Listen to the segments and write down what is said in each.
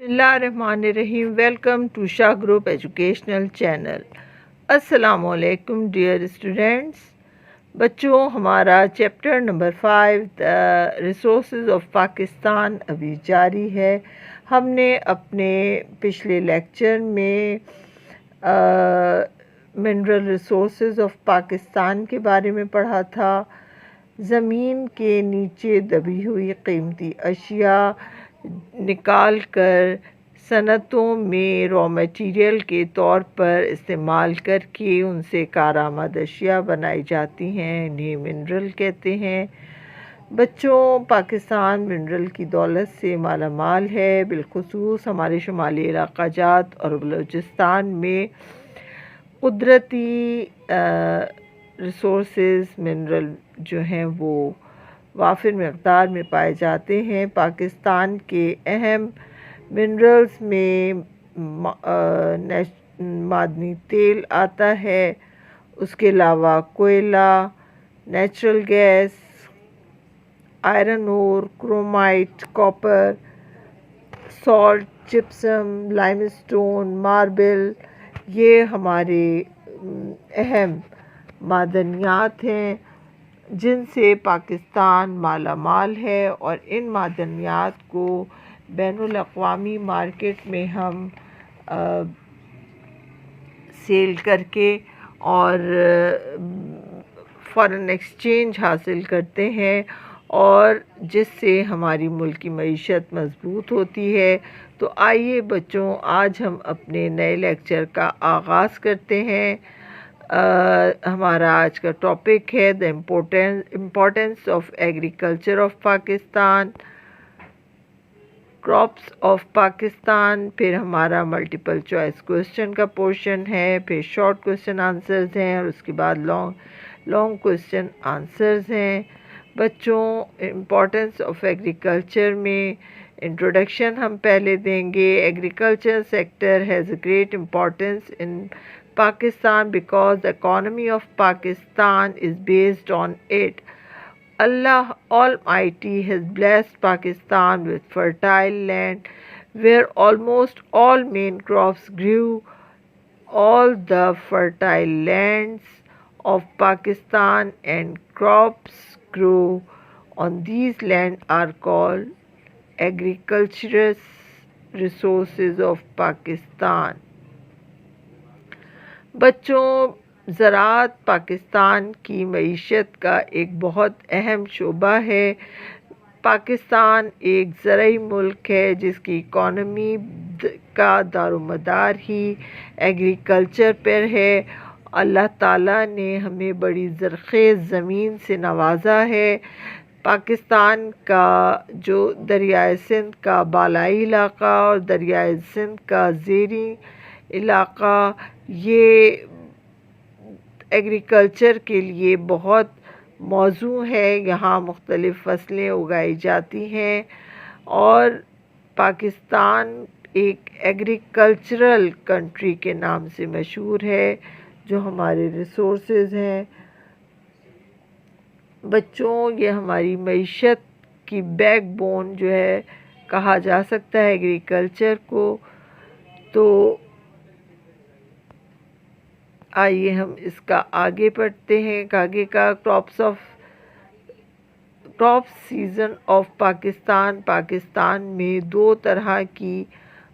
बिस्मिल्लाहिर्रहमानिर्रहीम। Welcome to Shah group educational channel. अस्सलामुअलैकुम dear students. बच्चों, हमारा chapter number 5 the resources of Pakistan अभी जारी है। हमने अपने पिछले लेक्चर में मिनरल रिसोर्सेज ऑफ पाकिस्तान के बारे में पढ़ा था। ज़मीन के नीचे दबी हुई कीमती अशिया निकाल कर सनतों में रॉ मटेरियल के तौर पर इस्तेमाल करके उनसे कारआमद अशिया बनाई जाती हैं, इन्हें मिनरल कहते हैं। बच्चों, पाकिस्तान मिनरल की दौलत से मालामाल है। बिलखुसूस हमारे शुमाली इलाका जात और बलूचिस्तान में कुदरती रिसोर्सेज मिनरल जो हैं वो वाफिर मकदार में पाए जाते हैं। पाकिस्तान के अहम मिनरल्स में मादनी तेल आता है, उसके अलावा कोयला, natural gas, iron ore, chromite, copper, salt, gypsum, limestone, marble, ये हमारे अहम मादनियात हैं जिनसे पाकिस्तान मालामाल है। और इन मादनियात को बैनुल अक़वामी मार्केट में हम सेल करके और फ़ॉरेन एक्सचेंज हासिल करते हैं, और जिससे हमारी मुल्क की मईशत मज़बूत होती है। तो आइए बच्चों, आज हम अपने नए लेक्चर का आगाज़ करते हैं। हमारा आज का टॉपिक है the importance of agriculture of Pakistan, crops of Pakistan. फिर हमारा मल्टीपल चॉइस क्वेश्चन का पोर्शन है, फिर शॉर्ट क्वेश्चन आंसर्स हैं, और उसके बाद लॉन्ग क्वेश्चन आंसर्स हैं। बच्चों, इम्पोर्टेंस ऑफ एग्रीकल्चर में इंट्रोडक्शन हम पहले देंगे। Agriculture sector has a great importance in Pakistan because the economy of Pakistan is based on it. Allah Almighty has blessed Pakistan with fertile land where almost all main crops grew. All the fertile lands of Pakistan and crops grow on these lands are called agricultural resources of Pakistan. बच्चों, ज़राअत पाकिस्तान की मईशत का एक बहुत अहम शोबा है। पाकिस्तान एक ज़रई मुल्क है जिसकी इकॉनमी का दारोमदार ही एग्रीकल्चर पर है। अल्लाह ताला ने हमें बड़ी ज़रख़ेज़ ज़मीन से नवाजा है। पाकिस्तान का जो दरियाए सिंध का बालाई इलाका और दरियाए सिंध का ज़ेरी इलाका, ये एग्रीकल्चर के लिए बहुत मौजू है। यहाँ मुख्तलिफ़ फसलें उगाई जाती हैं, और पाकिस्तान एक एग्रीकल्चरल कंट्री के नाम से मशहूर है। जो हमारे रिसोर्सेज हैं बच्चों, ये हमारी मईशत की बैकबोन जो है कहा जा सकता है एग्रीकल्चर को। तो आइए हम इसका आगे पढ़ते हैं। आगे का crop season off Pakistan. Pakistan में दो तरह की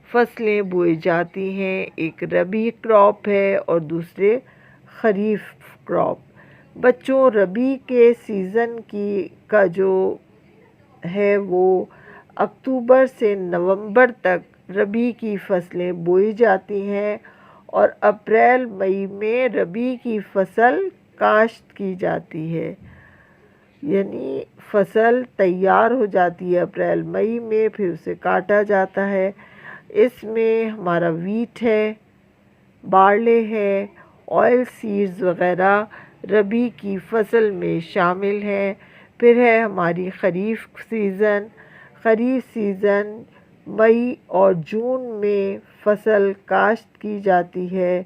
फसलें बोई जाती हैं, एक रबी क्रॉप है और दूसरे खरीफ क्रॉप। बच्चों, रबी के सीज़न का जो है वो अक्टूबर से नवंबर तक रबी की फसलें बोई जाती हैं, और अप्रैल मई में रबी की फसल काश्त की जाती है। यानी फसल तैयार हो जाती है अप्रैल मई में, फिर उसे काटा जाता है। इसमें हमारा वीट है, बार्ले है, ऑयल सीड्स वगैरह रबी की फसल में शामिल हैं। फिर है हमारी खरीफ सीज़न मई और जून में फसल काश्त की जाती है,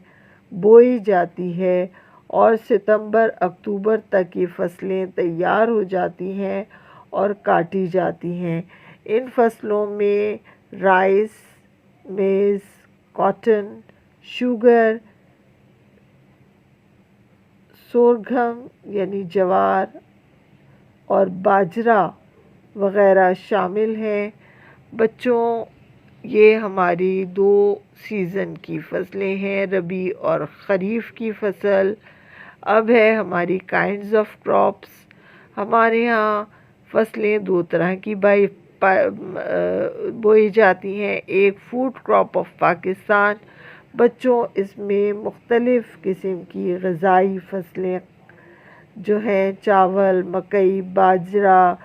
बोई जाती है, और सितंबर अक्टूबर तक ये फसलें तैयार हो जाती हैं और काटी जाती हैं। इन फसलों में राइस, मेज़, कॉटन, शुगर, सोरघम यानी ज्वार और बाजरा वग़ैरह शामिल हैं। बच्चों, ये हमारी 2 सीज़न की फसलें हैं, रबी और ख़रीफ़ की फसल। अब है हमारी काइंड्स ऑफ क्रॉप्स। हमारे यहाँ फसलें 2 तरह की बोई जाती हैं। एक फूड क्रॉप ऑफ पाकिस्तान। बच्चों, इसमें मुख्तलिफ़ किस्म की ग़िज़ाई फसलें जो हैं, चावल, मकई, बाजरा,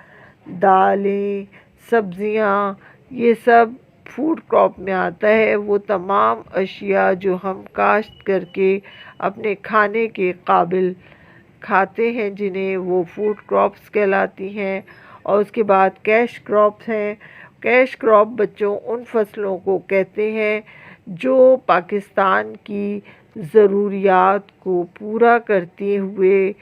दालें, सब्ज़ियाँ, ये सब फूड क्रॉप में आता है। वो तमाम अशिया जो हम काश्त करके अपने खाने के काबिल खाते हैं, जिन्हें वो फूड क्रॉप्स कहलाती हैं। और उसके बाद कैश क्रॉप्स हैं। कैश क्रॉप बच्चों उन फसलों को कहते हैं जो पाकिस्तान की ज़रूरियात को पूरा करते हुए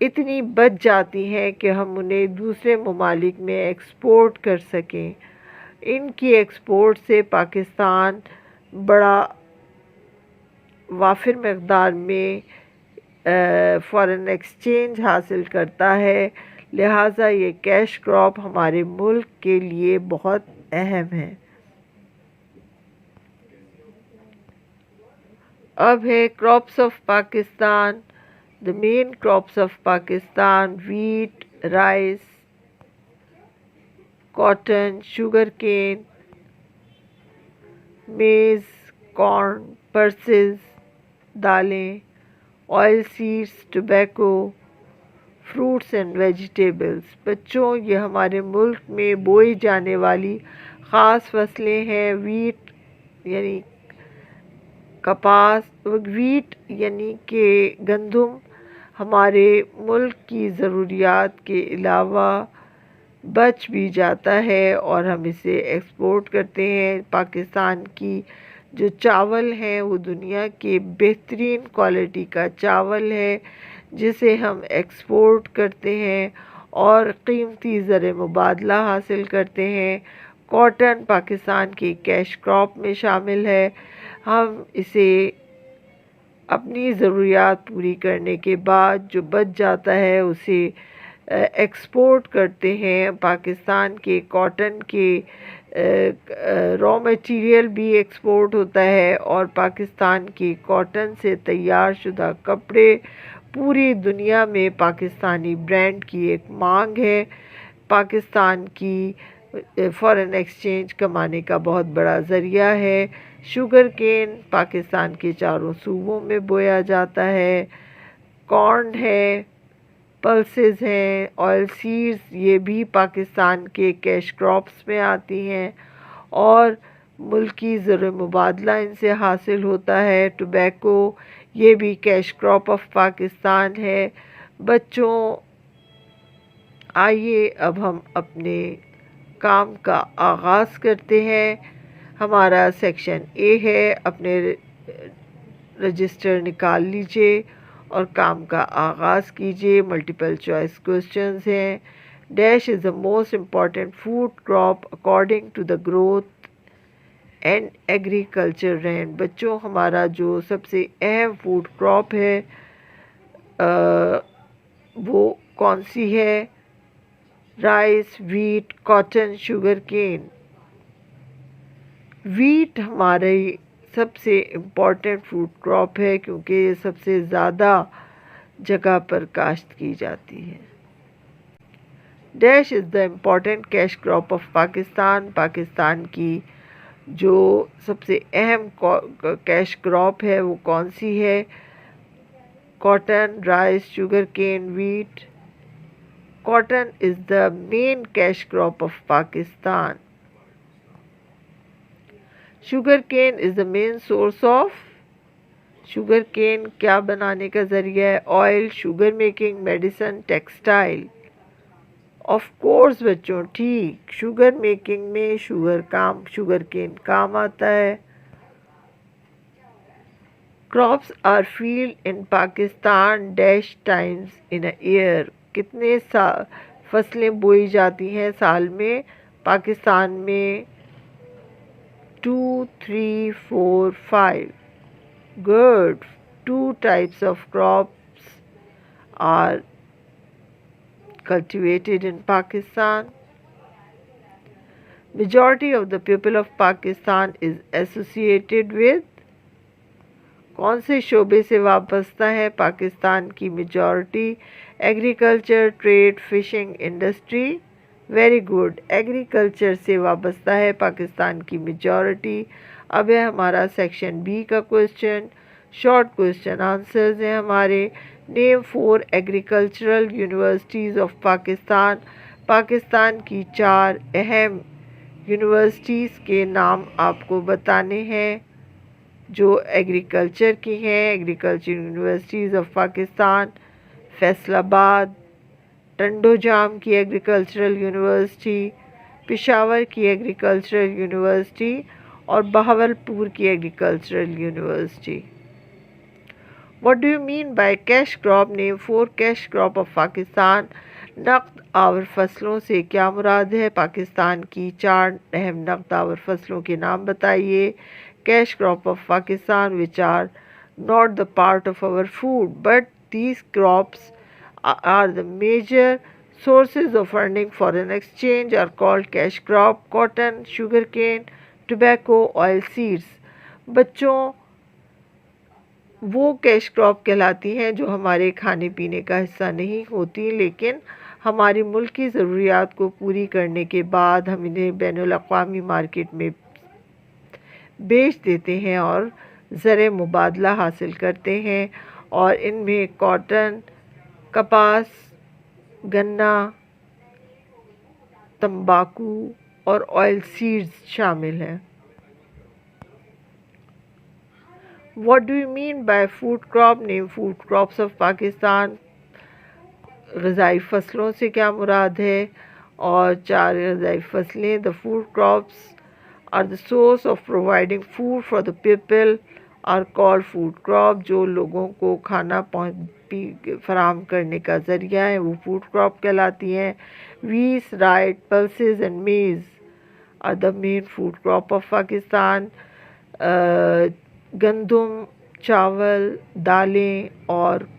इतनी बच जाती हैं कि हम उन्हें दूसरे ममालिक में एक्सपोर्ट कर सकें। इनकी एक्सपोर्ट से पाकिस्तान बड़ा वाफिर मकदार में फ़ॉरेन एक्सचेंज हासिल करता है। लिहाजा ये कैश क्रॉप हमारे मुल्क के लिए बहुत अहम है। अब है crops of Pakistan. The main crops of Pakistan: wheat, rice, cotton, sugar cane, maize, corn, pulses, दालें, oil seeds, tobacco, fruits and vegetables. बच्चों, ये हमारे मुल्क में बोई जाने वाली ख़ास फसलें हैं। वीट यानी कपास, वीट यानी कि गंदम हमारे मुल्क की ज़रूरियात के अलावा बच भी जाता है और हम इसे एक्सपोर्ट करते हैं। पाकिस्तान की जो चावल हैं वो दुनिया के बेहतरीन क्वालिटी का चावल है, जिसे हम एक्सपोर्ट करते हैं और कीमती ज़र मुबादला हासिल करते हैं। कॉटन पाकिस्तान की कैश क्रॉप में शामिल है। हम इसे अपनी ज़रूरियात पूरी करने के बाद जो बच जाता है उसे एक्सपोर्ट करते हैं। पाकिस्तान के कॉटन के रॉ मटेरियल भी एक्सपोर्ट होता है और पाकिस्तान के कॉटन से तैयार शुदा कपड़े पूरी दुनिया में पाकिस्तानी ब्रांड की एक मांग है। पाकिस्तान की फ़ॉरेन एक्सचेंज कमाने का बहुत बड़ा ज़रिया है। शुगर केन पाकिस्तान के चारों सूबों में बोया जाता है। कॉर्न है, पल्सेस हैं, ऑयल सीड्स, ये भी पाकिस्तान के कैश क्रॉप्स में आती हैं और मुल्की ज़र मुबादला इनसे हासिल होता है। टोबैको, ये भी कैश क्रॉप ऑफ पाकिस्तान है। बच्चों, आइए अब हम अपने काम का आगाज़ करते हैं। हमारा सेक्शन ए है। अपने रजिस्टर निकाल लीजिए और काम का आगाज़ कीजिए। मल्टीपल चॉइस क्वेश्चंस हैं। Dash is the most important food crop according to the growth and agriculture rent. बच्चों, हमारा जो सबसे अहम फूड क्रॉप है वो कौन सी है? Rice, wheat, cotton, sugar cane. Wheat हमारी सबसे इम्पॉर्टेंट फूड क्रॉप है क्योंकि ये सबसे ज़्यादा जगह पर काश्त की जाती है। Dash is the important cash crop of Pakistan. Pakistan की जो सबसे अहम कैश क्रॉप है वो कौन सी है? Cotton, rice, sugar cane, wheat. Cotton is the main cash crop of Pakistan. Sugar cane is the main source of. Sugar cane क्या बनाने का ज़रिया है? Oil, sugar making, medicine, textile. Of course बच्चों, ठीक, शुगर मेकिंग में शुगर केन काम आता है। Crops are field in Pakistan dash times in a year. कितने फसलें बोई जाती हैं साल में? पाकिस्तान में 2, 3, 4, 5. Good. Two types of crops are cultivated in Pakistan. Majority of the people of Pakistan is associated with. कौन से शोबे से वाबस्ता है पाकिस्तान की majority? Agriculture, trade, fishing, industry. Very good, agriculture से वाबस्ता है पाकिस्तान की मेजॉरिटी। अब है हमारा सेक्शन बी का क्वेश्चन। शॉर्ट क्वेश्चन आंसर्स हैं हमारे। Name 4 agricultural universities of Pakistan. Pakistan की 4 अहम यूनिवर्सिटीज़ के नाम आपको बताने हैं जो एग्रीकल्चर की हैं। Agriculture universities of Pakistan, Faisalabad, Tando Jam की एग्रीकल्चरल यूनिवर्सिटी, पेशावर की एग्रीकल्चरल यूनिवर्सिटी और बहावलपुर की agricultural university. What do you mean by cash crop? Name 4 cash crop of Pakistan. नकद आवर फसलों से क्या मुराद है? पाकिस्तान की 4 अहम नकद आवर फसलों के नाम बताइए। Cash crop of Pakistan, which are not the part of our food, but these crops are the major sources of earning. Foreign exchange are called cash crop. Cotton, sugarcane, tobacco, oil seeds. बच्चों, वो cash crop कहलाती हैं जो हमारे खाने पीने का हिस्सा नहीं होती, लेकिन हमारी मुल्क की ज़रूरियात को पूरी करने के बाद हम इन्हें बैनुल अक़वामी मार्केट में बेच देते हैं और ज़र मुबादला हासिल करते हैं। और इनमें कॉटन, कपास, गन्ना, तंबाकू और ऑयल सीड्स शामिल हैं। What do you mean by food crop? Name food crops of Pakistan. ग़िज़ाई फसलों से क्या मुराद है? और 4 ग़िज़ाई फसलें। The food crops are the source of providing food for the people are called food crop। जो लोगों को खाना फराहम करने का ज़रिया है वो फूड क्रॉप कहलाती हैं। Wheat, rye, pulses and maize are the main food crop of Pakistan. गंदम, चावल, दालें और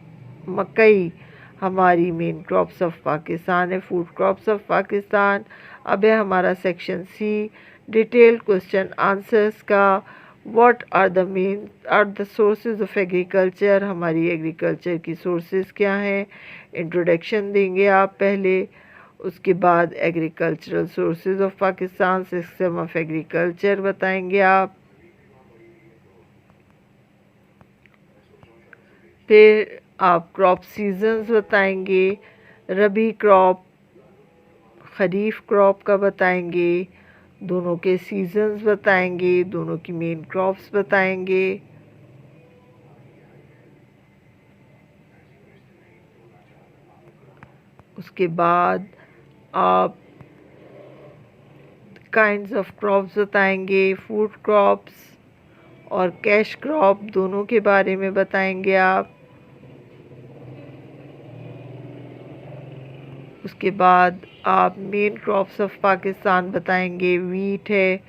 मकई हमारी मेन क्रॉप्स ऑफ पाकिस्तान है, फूड क्रॉप्स ऑफ पाकिस्तान। अब है हमारा section C, detail question answers का। What are the sources of agriculture? हमारी एग्रीकल्चर की सोर्सेज क्या हैं? इंट्रोडक्शन देंगे आप पहले, उसके बाद agricultural sources of Pakistan, system of agriculture बताएंगे आप। फिर आप क्रॉप सीजन्स बताएंगे, रबी क्रॉप, खरीफ क्रॉप का बताएंगे, दोनों के सीजन्स बताएंगे, दोनों की मेन क्रॉप्स बताएंगे। उसके बाद आप काइंड्स ऑफ क्रॉप्स बताएंगे, फूड क्रॉप्स और कैश क्रॉप दोनों के बारे में बताएंगे आप। उसके बाद आप मेन क्रॉप्स ऑफ पाकिस्तान बताएंगे। वीट है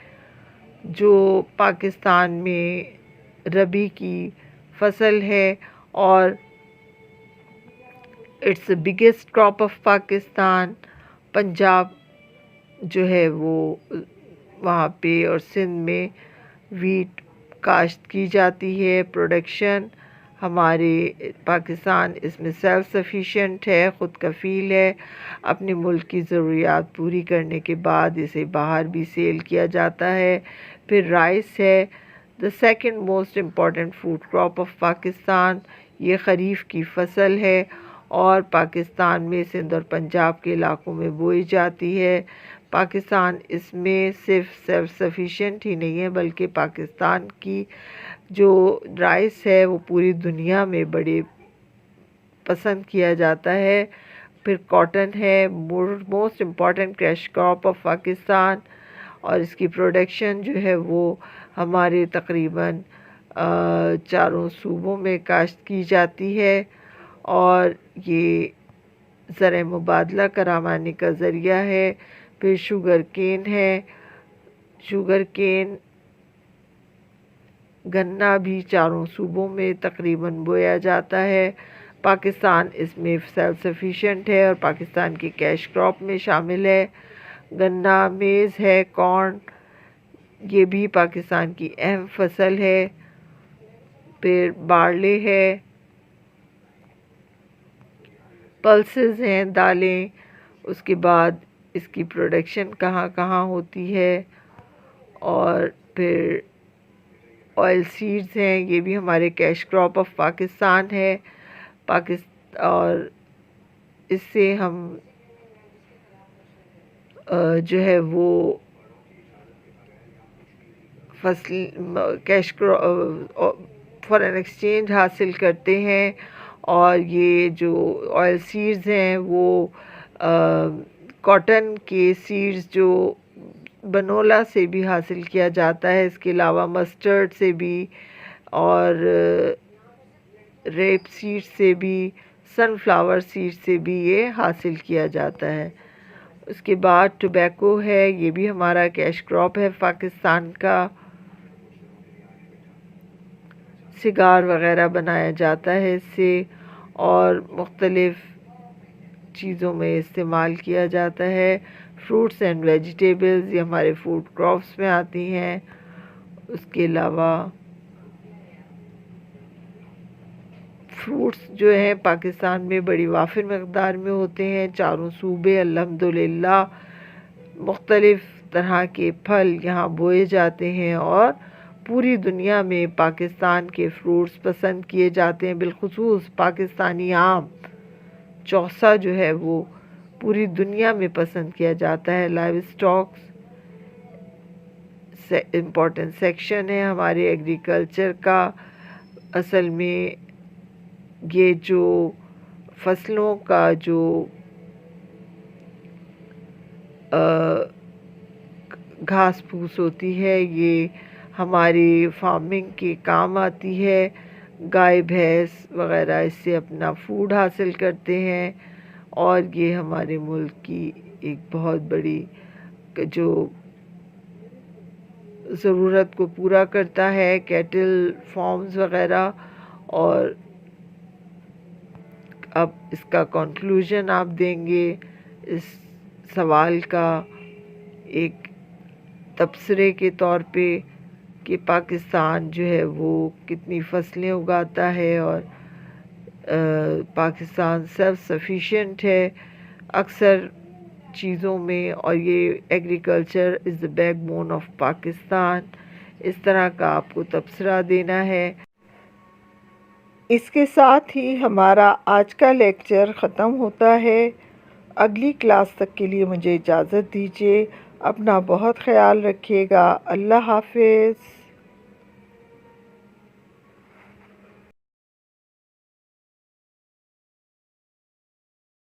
जो पाकिस्तान में रबी की फसल है और it's the biggest crop of Pakistan. Punjab जो है वो वहाँ पे और सिंध में वीट काश्त की जाती है। प्रोडक्शन हमारे पाकिस्तान इसमें सेल्फ सफिशिएंट है, ख़ुद कफ़ील है। अपने मुल्क की ज़रूरियात पूरी करने के बाद इसे बाहर भी सेल किया जाता है। फिर राइस है, the second most important food crop of Pakistan. ये खरीफ की फसल है और पाकिस्तान में सिंध और पंजाब के इलाकों में बोई जाती है। पाकिस्तान इसमें सिर्फ सेल्फ सफिशिएंट ही नहीं है बल्कि पाकिस्तान की जो राइस है वो पूरी दुनिया में बड़े पसंद किया जाता है। फिर कॉटन है, most important cash crop of Pakistan और इसकी प्रोडक्शन जो है वो हमारे तकरीबन चारों सूबों में काश्त की जाती है और ये ज़र मुबादला करवाने का ज़रिया है। फिर शुगर केन है, शुगर केन गन्ना भी चारों सूबों में तकरीबन बोया जाता है। पाकिस्तान इसमें सेल्फ सफिशिएंट है और पाकिस्तान की कैश क्रॉप में शामिल है। गन्ना, मेज़ है, कॉर्न, ये भी पाकिस्तान की अहम फसल है। फिर बार्ले है, पल्सेस हैं, दालें। उसके बाद इसकी प्रोडक्शन कहाँ कहाँ होती है। और फिर ऑयल सीड्स हैं, ये भी हमारे कैश क्रॉप ऑफ पाकिस्तान है। और इससे हम जो है वो फसल कैश फॉरेन एक्सचेंज हासिल करते हैं। और ये जो ऑयल सीड्स हैं वो कॉटन के सीड्स जो बनोला से भी हासिल किया जाता है। इसके अलावा मस्टर्ड से भी और रेप सीड से भी, सनफ्लावर सीड से भी ये हासिल किया जाता है। उसके बाद टोबैको है, ये भी हमारा कैश क्रॉप है पाकिस्तान का। सिगार वगैरह बनाया जाता है इससे और मुख्तलिफ़ चीज़ों में इस्तेमाल किया जाता है। फ्रूट्स एंड वेजिटेबल्स ये हमारे फूड क्रॉप्स में आती हैं। उसके अलावा फ्रूट्स जो हैं पाकिस्तान में बड़ी वाफिर मकदार में होते हैं। चारों सूबे अल्हम्दुलिल्लाह मुख्तलिफ़ तरह के फल यहाँ बोए जाते हैं और पूरी दुनिया में पाकिस्तान के फ्रूट्स पसंद किए जाते हैं। बिलखुसूस पाकिस्तानी आम, चौसा जो है वो पूरी दुनिया में पसंद किया जाता है। लाइव स्टॉक्स इम्पोर्टेंट सेक्शन है हमारे एग्रीकल्चर का। असल में ये जो फसलों का जो घास फूस होती है ये हमारी फार्मिंग के काम आती है। गाय भैंस वगैरह इससे अपना फूड हासिल करते हैं और ये हमारे मुल्क की एक बहुत बड़ी जो ज़रूरत को पूरा करता है, कैटल फार्म्स वगैरह। और अब इसका कंक्लूजन आप देंगे इस सवाल का एक तबसरे के तौर पे कि पाकिस्तान जो है वो कितनी फसलें उगाता है और पाकिस्तान सेल्फ सफिशिएंट है अक्सर चीज़ों में और ये agriculture is the backbone of Pakistan. इस तरह का आपको तबसरा देना है। इसके साथ ही हमारा आज का लेक्चर ख़त्म होता है। अगली क्लास तक के लिए मुझे इजाज़त दीजिए। अपना बहुत ख्याल रखिएगा। अल्लाह हाफ़िज़।